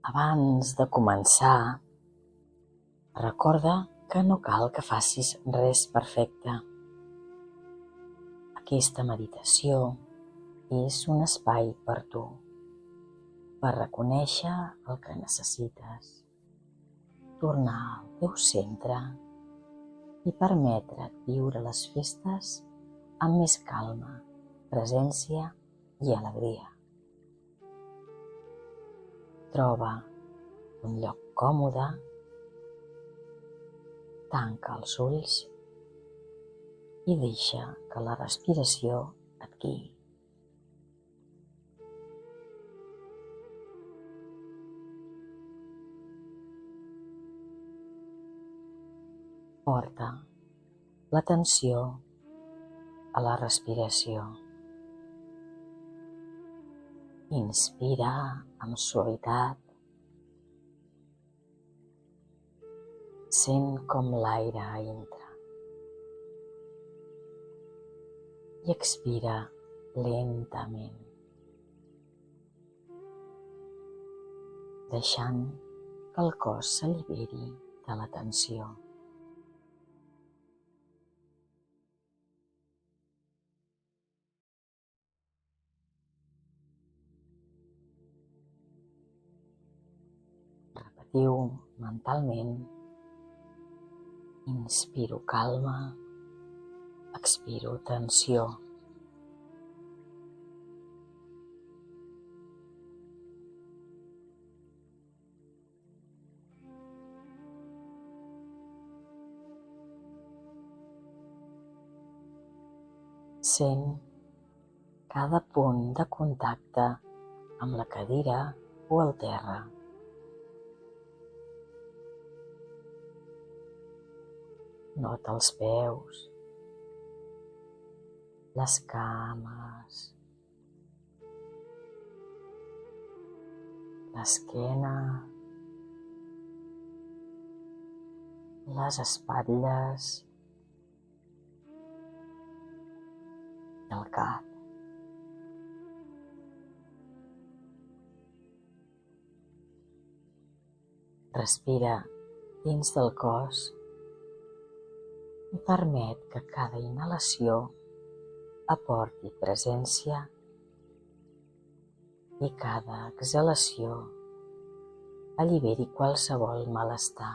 Abans de començar, recorda que no cal que facis res perfecte. Aquesta meditació és un espai per tu, per reconèixer el que necessites, tornar al teu centre i permetre't viure les festes amb més calma, presència i alegria. Troba un lloc còmode, tanca els ulls i deixa que la respiració et guiï. Porta l'atenció a la respiració. Inspira amb suavitat. Sent com l'aire entra i expira lentament, deixant que el cos s'alliberi de la tensió. Repetiu mentalment: inspiro calma, expiro tensió. Sent cada punt de contacte amb la cadira o el terra. Nota els peus, les cames, l'esquena, les espatlles i el cap. Respira dins del cos i permet que cada inhalació aporti presència i cada exhalació alliberi qualsevol malestar.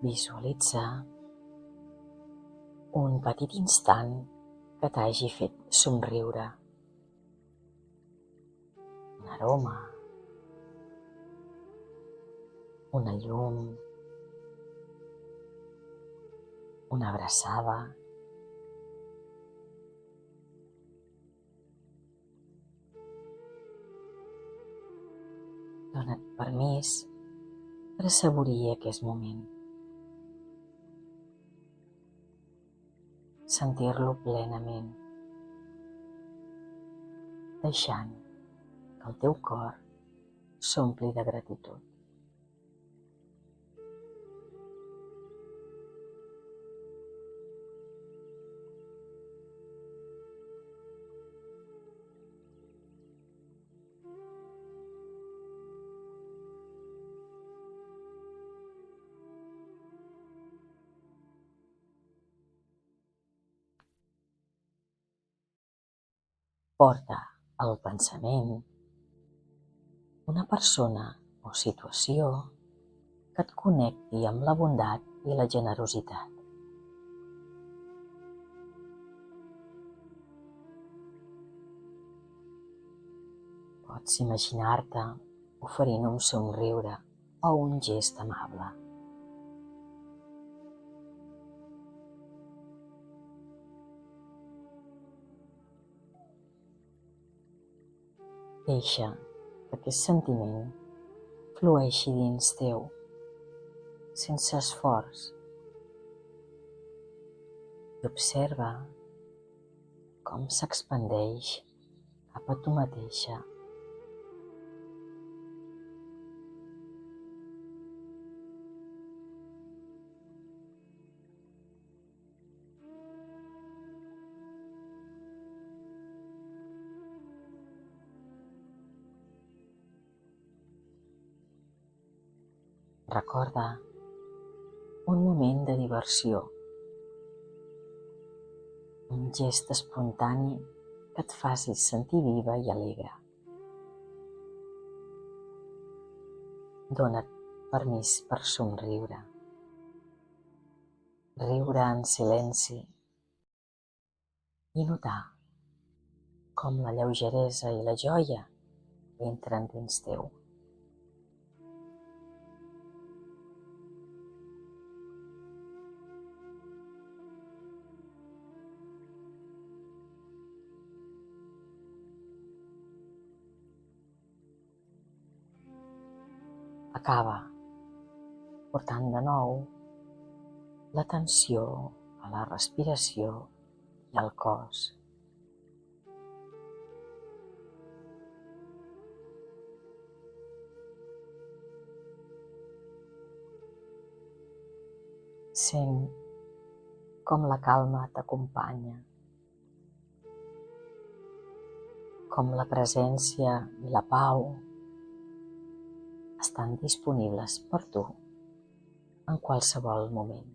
Visualitza un petit instant que t'hagi fet somriure. Un aroma, una llum, una abraçada. Dona't permís per assaborir aquest moment. Sentir-lo plenament, deixant que el teu cor s'ompli de gratitud. Porta al pensament una persona o situació que et connecti amb la bondat i la generositat. Pots imaginar-te oferint un somriure o un gest amable. Deixa que aquest sentiment flueixi dins teu, sense esforç, i observa com s'expandeix cap a tu mateixa. Recorda un moment de diversió, un gest espontani que et faci sentir viva i alegre. Dona't permís per somriure, riure en silenci i notar com la lleugeresa i la joia entren dins teu. Acaba portant de nou l'atenció a la respiració i al cos. Sent com la calma t'acompanya, com la presència i la pau estan disponibles per tu en qualsevol moment.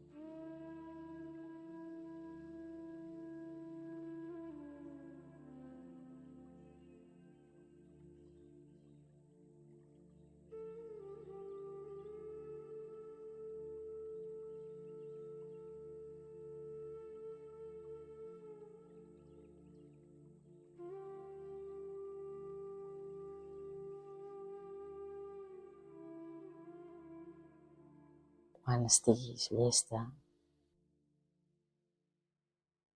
Quan estiguis llesta,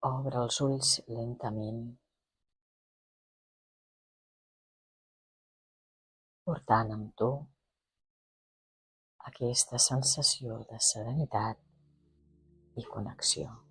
obre els ulls lentament, portant amb tu aquesta sensació de serenitat i connexió.